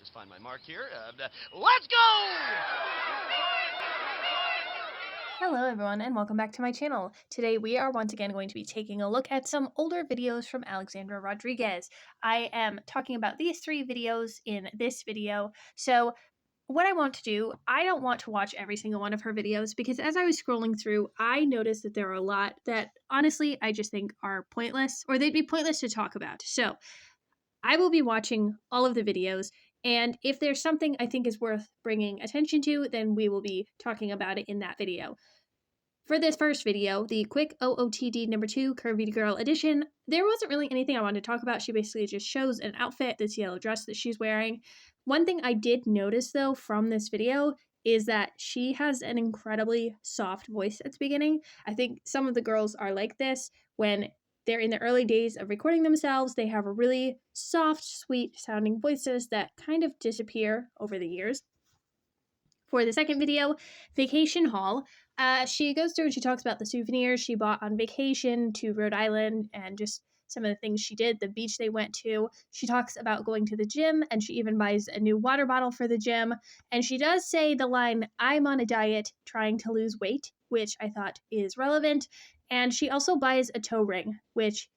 just find my mark here. Let's go! Hello everyone and welcome back to my channel. Today we are once again going to be taking a look at some older videos from Alexandra Rodriguez. I am talking about these three videos in this video. So what I want to do, I don't want to watch every single one of her videos because as I was scrolling through, I noticed that there are a lot that honestly I just think are pointless or they'd be pointless to talk about. So I will be watching all of the videos, and if there's something I think is worth bringing attention to, then we will be talking about it in that video. For this first video, the quick OOTD number 2 Curvy Girl edition, there wasn't really anything I wanted to talk about. She basically just shows an outfit, this yellow dress that she's wearing. One thing I did notice though from this video is that she has an incredibly soft voice at the beginning. I think some of the girls are like this when they're in the early days of recording themselves. They have a really soft, sweet sounding voices that kind of disappear over the years. For the second video, Vacation Haul, she goes through and she talks about the souvenirs she bought on vacation to Rhode Island and just some of the things she did, the beach they went to. She talks about going to the gym and she even buys a new water bottle for the gym. And she does say the line, "I'm on a diet trying to lose weight," which I thought is relevant. And she also buys a toe ring, which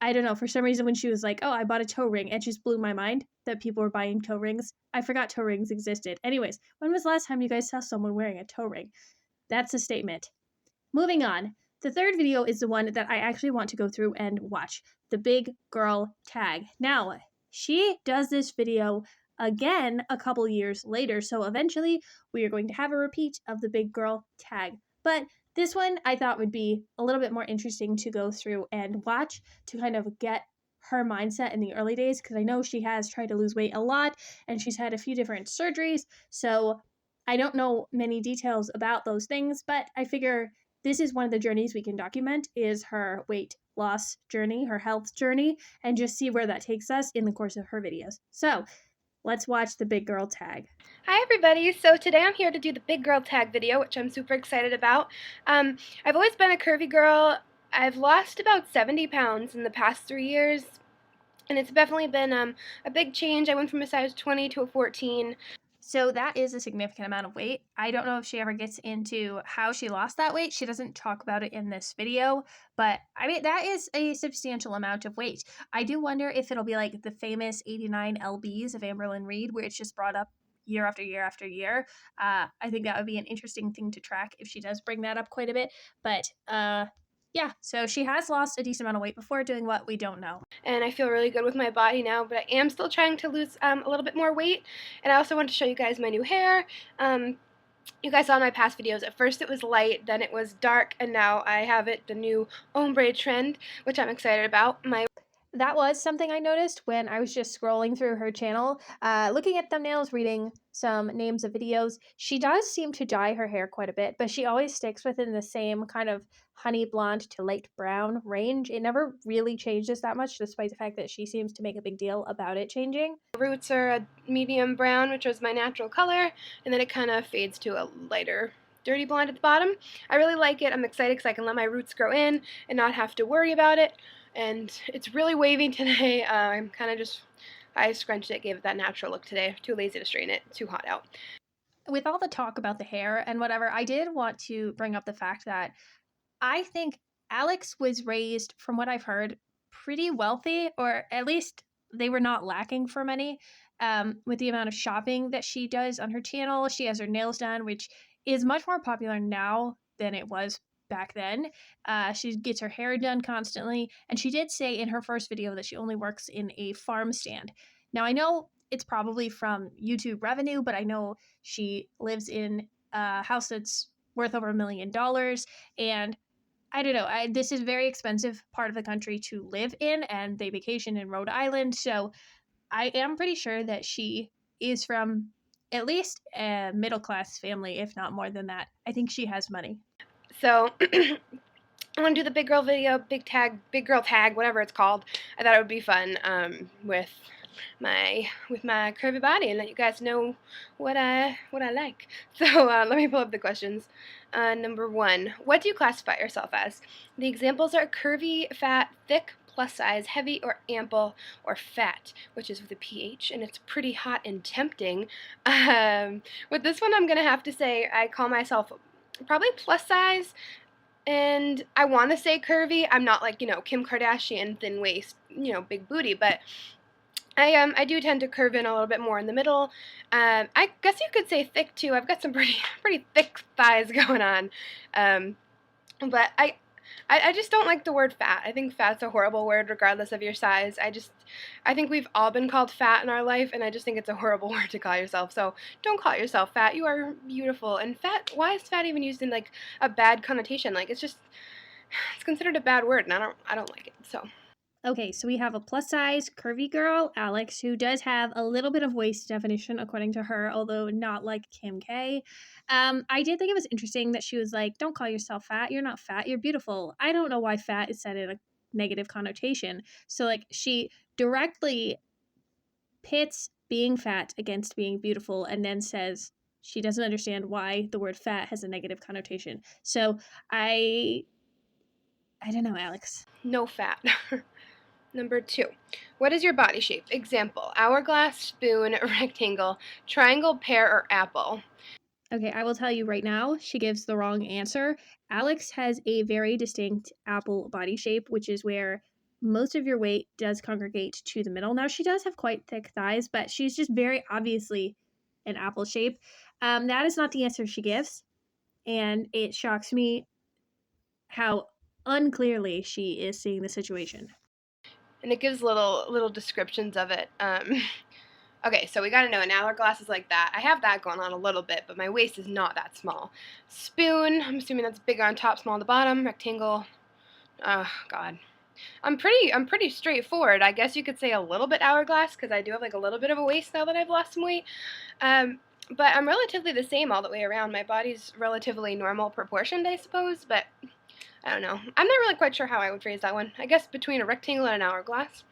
I don't know, for some reason when she was like, "Oh, I bought a toe ring," it just blew my mind that people were buying toe rings. I forgot toe rings existed. Anyways, when was the last time you guys saw someone wearing a toe ring? That's a statement. Moving on. The third video is the one that I actually want to go through and watch. The Big Girl Tag. Now, she does this video again a couple years later, so eventually we are going to have a repeat of the Big Girl Tag. But this one I thought would be a little bit more interesting to go through and watch to kind of get her mindset in the early days, because I know she has tried to lose weight a lot and she's had a few different surgeries. So I don't know many details about those things, but I figure this is one of the journeys we can document is her weight loss journey, her health journey, and just see where that takes us in the course of her videos. So let's watch the Big Girl Tag. Hi everybody, so today I'm here to do the Big Girl Tag video, which I'm super excited about. I've always been a curvy girl. I've lost about 70 pounds in the past 3 years, and it's definitely been a big change. I went from a size 20 to a 14. So that is a significant amount of weight. I don't know if she ever gets into how she lost that weight. She doesn't talk about it in this video, but I mean, that is a substantial amount of weight. I do wonder if it'll be like the famous 89 lbs of Amberlyn Reed, where it's just brought up year after year after year. I think that would be an interesting thing to track if she does bring that up quite a bit. But yeah, so she has lost a decent amount of weight before doing what we don't know. And I feel really good with my body now, but I am still trying to lose a little bit more weight. And I also want to show you guys my new hair. You guys saw in my past videos, at first it was light, then it was dark, and now I have the new ombre trend, which I'm excited about. That was something I noticed when I was just scrolling through her channel, looking at thumbnails, reading some names of videos. She does seem to dye her hair quite a bit, but she always sticks within the same kind of honey blonde to light brown range. It never really changes that much, despite the fact that she seems to make a big deal about it changing. Roots are a medium brown, which was my natural color, and then it kind of fades to a lighter dirty blonde at the bottom. I really like it. I'm excited because I can let my roots grow in and not have to worry about it. And it's really wavy today. I'm kind of just, I scrunched it, gave it that natural look today. Too lazy to straighten it, too hot out. With all the talk about the hair and whatever, I did want to bring up the fact that I think Alex was raised, from what I've heard, pretty wealthy, or at least they were not lacking for money. With the amount of shopping that she does on her channel, she has her nails done, which is much more popular now than it was back then. She gets her hair done constantly, and she did say in her first video that she only works in a farm stand. Now, I know it's probably from YouTube revenue, but I know she lives in a house that's worth over $1 million, and I don't know. This is a very expensive part of the country to live in, and they vacation in Rhode Island. So I am pretty sure that she is from at least a middle class family, if not more than that. I think she has money. So I want to do the big girl video, big girl tag, whatever it's called. I thought it would be fun with my curvy body and let you guys know what I like. So let me pull up the questions. Number 1, what do you classify yourself as? The examples are curvy, fat, thick, plus size, heavy or ample, or fat, which is with a PH, and it's pretty hot and tempting. With this one, I'm going to have to say I call myself probably plus size, and I want to say curvy. I'm not like, Kim Kardashian, thin waist, big booty, but I do tend to curve in a little bit more in the middle. I guess you could say thick too. I've got some pretty thick thighs going on. But I just don't like the word fat. I think fat's a horrible word regardless of your size. I think we've all been called fat in our life, and I just think it's a horrible word to call yourself. So don't call yourself fat. You are beautiful. And fat, why is fat even used in like a bad connotation? Like it's considered a bad word, and I don't like it. So Okay, so we have a plus size curvy girl, Alex, who does have a little bit of waist definition according to her, although not like Kim K. I did think it was interesting that she was like, don't call yourself fat. You're not fat. You're beautiful. I don't know why fat is said in a negative connotation. So, like, she directly pits being fat against being beautiful and then says she doesn't understand why the word fat has a negative connotation. So, I don't know, Alex. no fat. Number 2, what is your body shape? Example, hourglass, spoon, rectangle, triangle, pear, or apple. Okay, I will tell you right now, she gives the wrong answer. Alex has a very distinct apple body shape, which is where most of your weight does congregate to the middle. Now, she does have quite thick thighs, but she's just very obviously an apple shape. That is not the answer she gives, and it shocks me how unclearly she is seeing the situation. And it gives little descriptions of it. Okay, so we gotta know an hourglass is like that. I have that going on a little bit, but my waist is not that small. Spoon, I'm assuming that's bigger on top, small on the bottom. Rectangle, oh god. I'm pretty straightforward. I guess you could say a little bit hourglass because I do have like a little bit of a waist now that I've lost some weight. But I'm relatively the same all the way around. My body's relatively normal proportioned, I suppose, but I don't know. I'm not really quite sure how I would phrase that one. I guess between a rectangle and an hourglass.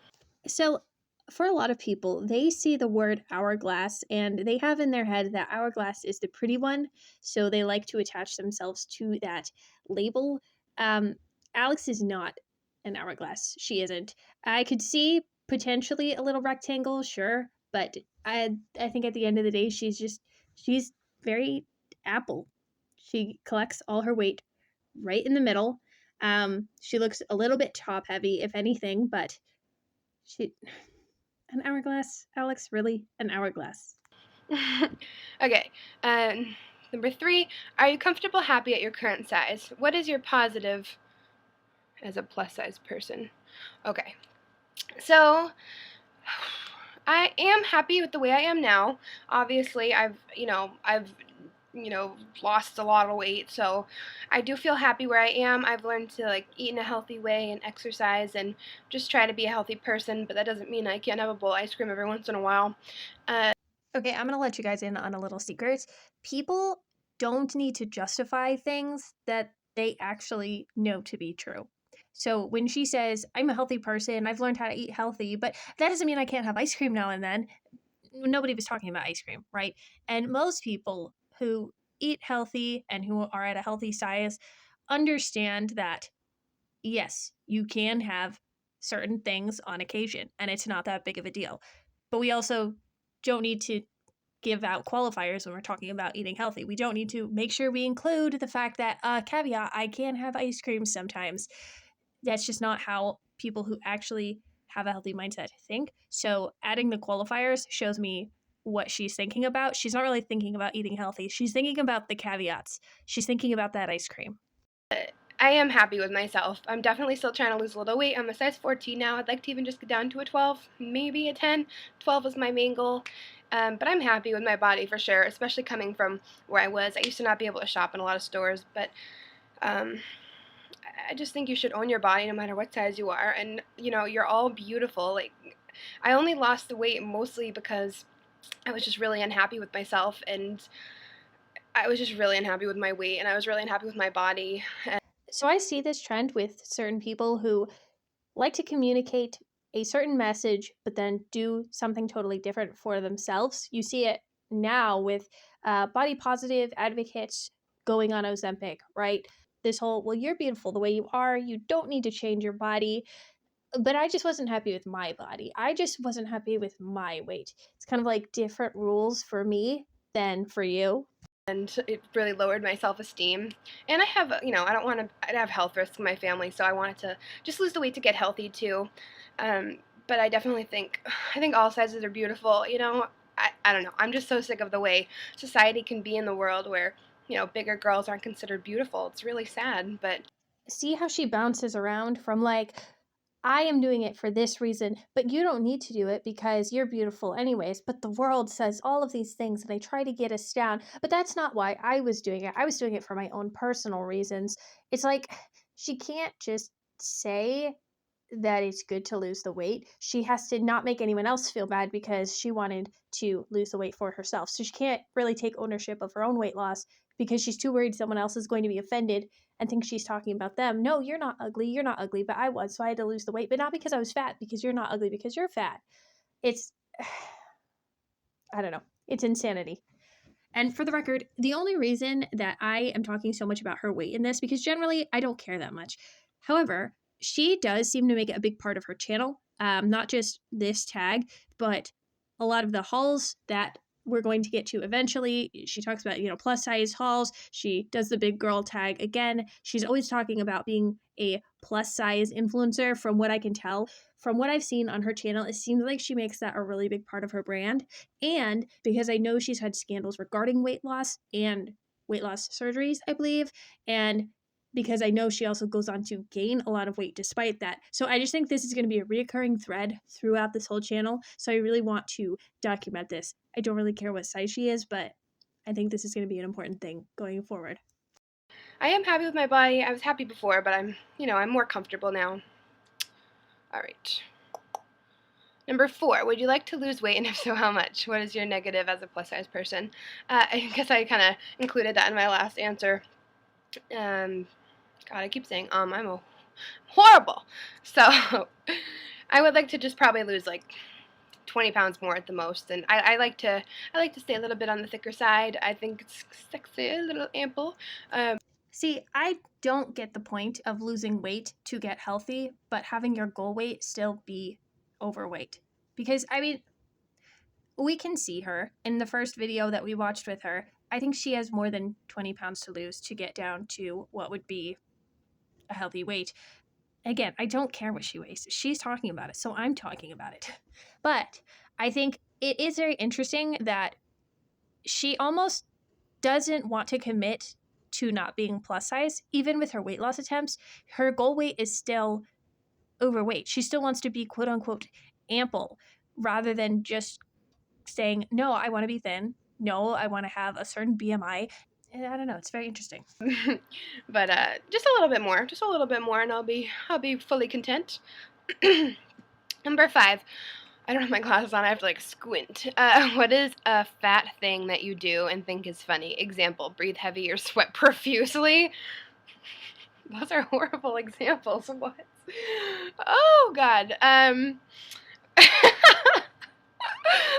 So, for a lot of people, they see the word hourglass and they have in their head that hourglass is the pretty one. So, they like to attach themselves to that label. Um, Alex is not an hourglass. She isn't. I could see potentially a little rectangle, sure. But I think at the end of the day, she's very apple. She collects all her weight right in the middle. She looks a little bit top heavy, if anything, but she an hourglass, Alex, really? An hourglass. Okay. Number 3, are you comfortable, happy at your current size? What is your positive as a plus size person? Okay. So I am happy with the way I am now. Obviously, I've lost a lot of weight, so I do feel happy where I am. I've learned to like eat in a healthy way and exercise and just try to be a healthy person, but that doesn't mean I can't have a bowl of ice cream every once in a while. Okay, I'm gonna let you guys in on a little secret. People don't need to justify things that they actually know to be true. So when she says, I'm a healthy person, I've learned how to eat healthy, but that doesn't mean I can't have ice cream now and then. Nobody was talking about ice cream, right? And most people who eat healthy and who are at a healthy size understand that yes, you can have certain things on occasion and it's not that big of a deal. But we also don't need to give out qualifiers when we're talking about eating healthy. We don't need to make sure we include the fact that, caveat, I can have ice cream sometimes. That's just not how people who actually have a healthy mindset think. So adding the qualifiers shows me what she's thinking about. She's not really thinking about eating healthy. She's thinking about the caveats. She's thinking about that ice cream. I am happy with myself. I'm definitely still trying to lose a little weight. I'm a size 14 now. I'd like to even just get down to a 12, maybe a 10. 12 is my main goal. But I'm happy with my body for sure, especially coming from where I was. I used to not be able to shop in a lot of stores, but I just think you should own your body no matter what size you are. And, you're all beautiful. Like, I only lost the weight mostly because I was just really unhappy with myself, and I was just really unhappy with my weight, and I was really unhappy with my body. So I see this trend with certain people who like to communicate a certain message, but then do something totally different for themselves. You see it now with body positive advocates going on Ozempic, right? This whole, well, you're beautiful the way you are. You don't need to change your body. but I just wasn't happy with my body. I just wasn't happy with my weight. It's kind of like different rules for me than for you. And it really lowered my self-esteem. And I have, I don't want to, I have health risks in my family, so I wanted to just lose the weight to get healthy too. But I definitely I think all sizes are beautiful. I don't know. I'm just so sick of the way society can be in the world where, bigger girls aren't considered beautiful. It's really sad, but See how she bounces around from like, I am doing it for this reason, but you don't need to do it because you're beautiful anyways. But the world says all of these things and they try to get us down. But that's not why I was doing it. I was doing it for my own personal reasons. It's like she can't just say that it's good to lose the weight. She has to not make anyone else feel bad because she wanted to lose the weight for herself. So she can't really take ownership of her own weight loss because she's too worried someone else is going to be offended and think she's talking about them. No, you're not ugly. You're not ugly, but I was. So I had to lose the weight, but not because I was fat, because you're not ugly, because you're fat. It's, I don't know. It's insanity. And for the record, the only reason that I am talking so much about her weight in this, because generally I don't care that much. However, she does seem to make it a big part of her channel. Not just this tag, but a lot of the hauls that we're going to get to eventually. She talks about, plus size hauls. She does the big girl tag again. She's always talking about being a plus size influencer, from what I can tell. From what I've seen on her channel, it seems like she makes that a really big part of her brand. And because I know she's had scandals regarding weight loss and weight loss surgeries, I believe, and because I know she also goes on to gain a lot of weight despite that. So I just think this is going to be a reoccurring thread throughout this whole channel. So I really want to document this. I don't really care what size she is, but I think this is going to be an important thing going forward. I am happy with my body. I was happy before, but I'm more comfortable now. All right. Number 4, would you like to lose weight, and if so, how much? What is your negative as a plus-size person? I guess I kind of included that in my last answer. God, I keep saying I'm a horrible. So I would like to just probably lose like 20 pounds more at the most, and I like to stay a little bit on the thicker side. I think it's sexy, a little ample. See, I don't get the point of losing weight to get healthy, but having your goal weight still be overweight. Because, I mean, we can see her in the first video that we watched with her. I think she has more than 20 pounds to lose to get down to what would be a healthy weight. Again, I don't care what she weighs. She's talking about it, so I'm talking about it. But I think it is very interesting that she almost doesn't want to commit to not being plus size. Even with her weight loss attempts, her goal weight is still overweight. She still wants to be quote unquote ample rather than just saying, no, I want to be thin. No, I want to have a certain BMI. And I don't know. It's very interesting. But just a little bit more, and I'll be fully content. Number 5. I don't have my glasses on. I have to like squint. What is a fat thing that you do and think is funny? Example: breathe heavy or sweat profusely. Those are horrible examples. What? Oh God.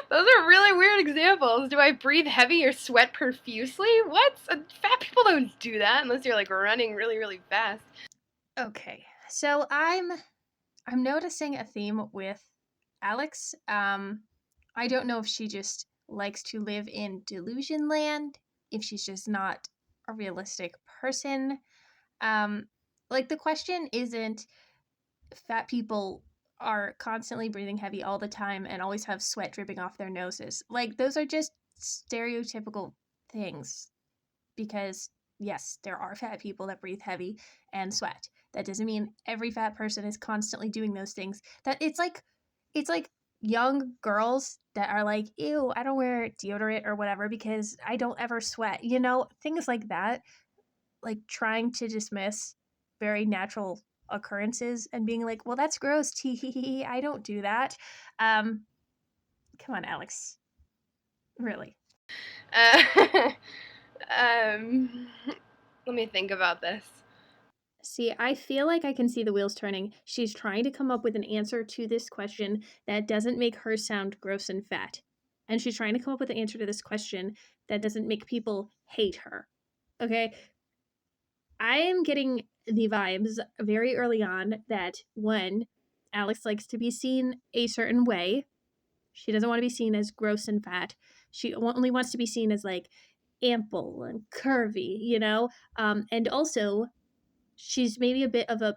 Those are really weird examples. Do I breathe heavy or sweat profusely? What? Fat people don't do that unless you're like running really, really fast. Okay, so I'm noticing a theme with Alex. I don't know if she just likes to live in delusion land, if she's just not a realistic person. Like the question isn't fat people are constantly breathing heavy all the time and always have sweat dripping off their noses. Like those are just stereotypical things because yes, there are fat people that breathe heavy and sweat. That doesn't mean every fat person is constantly doing those things. That it's like young girls that are like, "Ew, I don't wear deodorant or whatever because I don't ever sweat." Things like that, like trying to dismiss very natural occurrences and being like, "Well, that's gross. Tee I don't do that." Um Come on, Alex. Really. Uh, let me think about this. See, I feel like I can see the wheels turning. She's trying to come up with an answer to this question that doesn't make her sound gross and fat. And she's trying to come up with an answer to this question that doesn't make people hate her. Okay? I am getting the vibes very early on that when Alex likes to be seen a certain way. She doesn't want to be seen as gross and fat. She only wants to be seen as like ample and curvy, you know? And also, she's maybe a bit of a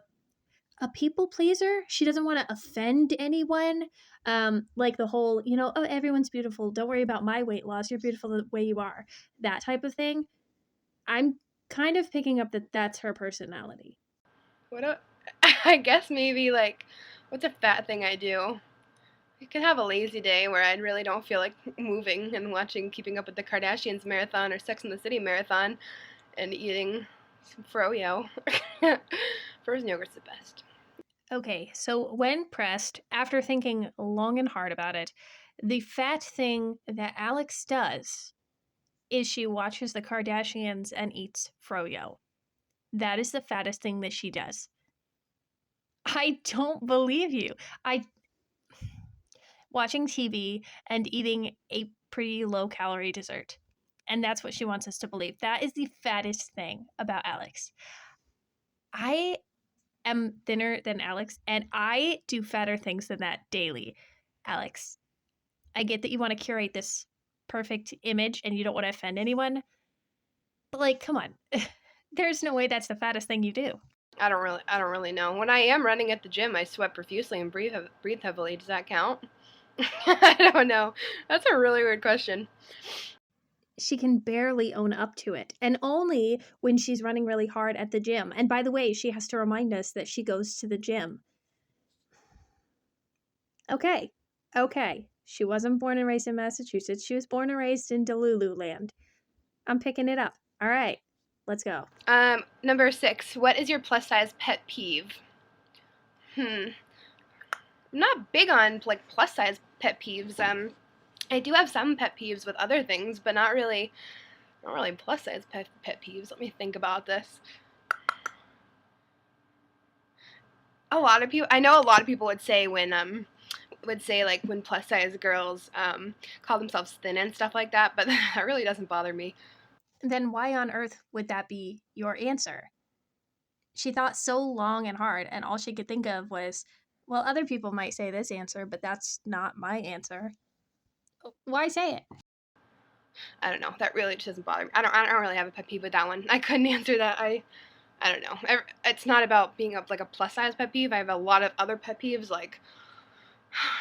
people pleaser. She doesn't want to offend anyone. Like the whole, you know, oh, everyone's beautiful. Don't worry about my weight loss. You're beautiful the way you are. That type of thing. I'm kind of picking up that that's her personality. What a, I guess maybe like, what's a fat thing I do? I could have a lazy day where I really don't feel like moving and watching Keeping Up with the Kardashians marathon or Sex and the City marathon and eating some froyo. Frozen yogurt's the best. Okay, so when pressed, after thinking long and hard about it, the fat thing that Alex does is she watches the Kardashians and eats froyo. That is the fattest thing that she does. I don't believe you. I watching TV and eating a pretty low calorie dessert. And that's what she wants us to believe. That is the fattest thing about Alex. I am thinner than Alex, and I do fatter things than that daily. Alex, I get that you want to curate this perfect image and you don't want to offend anyone, but like, come on. There's no way that's the fattest thing you do. I don't really know. When I am running at the gym, I sweat profusely and breathe heavily. Does that count? I don't know. That's a really weird question. She can barely own up to it, and only when she's running really hard at the gym. And by the way, she has to remind us that she goes to the gym. Okay. She wasn't born and raised in Massachusetts. She was born and raised in Delulu land. I'm picking it up. All right. Let's go. Number 6. What is your plus size pet peeve? I'm not big on like plus size pet peeves. I do have some pet peeves with other things, but not really plus size pet peeves. Let me think about this. I know a lot of people would say like when plus size girls call themselves thin and stuff like that, but that really doesn't bother me. Then why on earth would that be your answer? She thought so long and hard, and all she could think of was, well, other people might say this answer, but that's not my answer. Why say it? I don't know. That really just doesn't bother me. I don't really have a pet peeve with that one. I couldn't answer that. I don't know. It's not about being like a plus size pet peeve. I have a lot of other pet peeves, like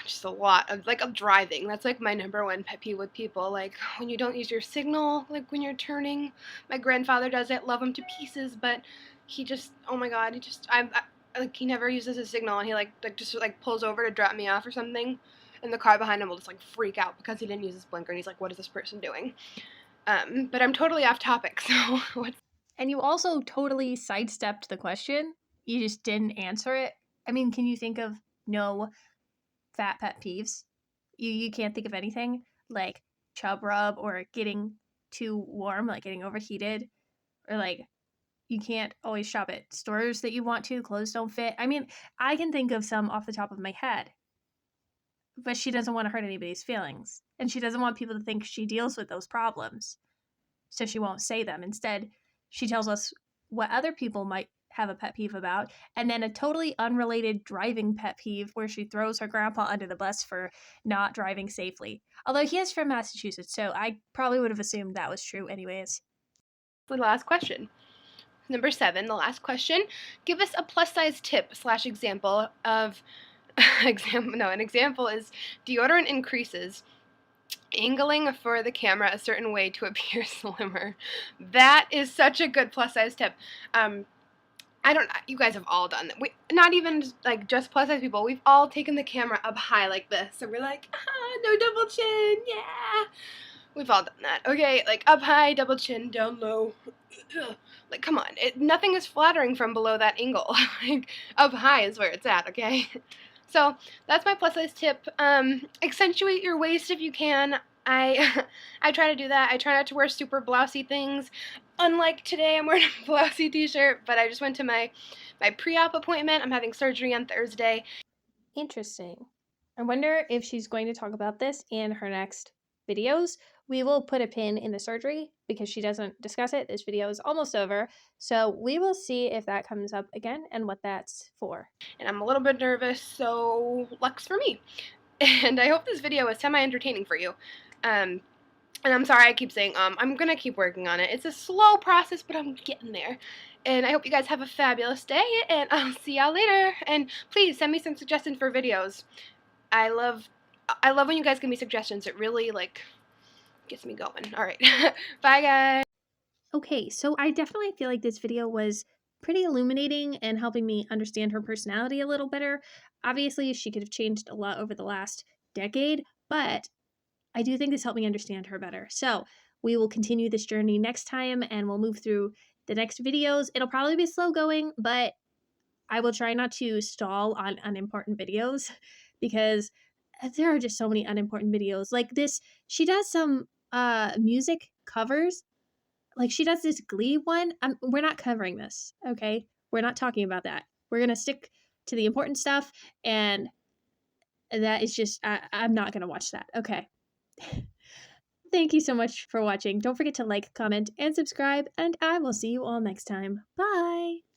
just a lot of driving. That's like my number one pet peeve with people. Like when you don't use your signal, like when you're turning. My grandfather does it. Love him to pieces, but he just, oh my god, like he never uses his signal, and he just pulls over to drop me off or something, and the car behind him will just like freak out because he didn't use his blinker, and he's like, what is this person doing? But I'm totally off topic, so what's... And you also totally sidestepped the question. You just didn't answer it. I mean, can you think of no fat pet peeves? You can't think of anything like chub rub or getting too warm, like getting overheated, or like you can't always shop at stores that you want to, clothes don't fit. I mean, I can think of some off the top of my head, but she doesn't want to hurt anybody's feelings, and she doesn't want people to think she deals with those problems, so she won't say them. Instead, she tells us what other people might have a pet peeve about, and then a totally unrelated driving pet peeve where she throws her grandpa under the bus for not driving safely. Although he is from Massachusetts, so I probably would have assumed that was true anyways. The last question. Number 7, the last question. Give us a plus size tip / example of an example is deodorant increases angling for the camera a certain way to appear slimmer. That is such a good plus size tip. You guys have all done that. Not even like just plus size people. We've all taken the camera up high like this, and we're like, no double chin, yeah. We've all done that. Okay, like up high, double chin, down low. Like, come on. Nothing is flattering from below that angle. Like, up high is where it's at, okay? So, that's my plus size tip. Accentuate your waist if you can. I try to do that. I try not to wear super blousy things. Unlike today, I'm wearing a blousy t-shirt, but I just went to my pre-op appointment. I'm having surgery on Thursday. Interesting. I wonder if she's going to talk about this in her next videos. We will put a pin in the surgery because she doesn't discuss it. This video is almost over. So we will see if that comes up again and what that's for. And I'm a little bit nervous, so luck's for me. And I hope this video is semi-entertaining for you. And I'm sorry I keep saying I'm gonna keep working on it. It's a slow process, but I'm getting there. And I hope you guys have a fabulous day, and I'll see y'all later. And please send me some suggestions for videos. I love when you guys give me suggestions. It really, like, gets me going. Alright. Bye, guys. Okay, so I definitely feel like this video was pretty illuminating and helping me understand her personality a little better. Obviously, she could have changed a lot over the last decade, but I do think this helped me understand her better. So we will continue this journey next time and we'll move through the next videos. It'll probably be slow going, but I will try not to stall on unimportant videos because there are just so many unimportant videos. Like this, she does some music covers. Like she does this Glee one. We're not covering this, okay? We're not talking about that. We're going to stick to the important stuff, and that is just I'm not going to watch that. Okay. Thank you so much for watching. Don't forget to like, comment, and subscribe, and I will see you all next time. Bye!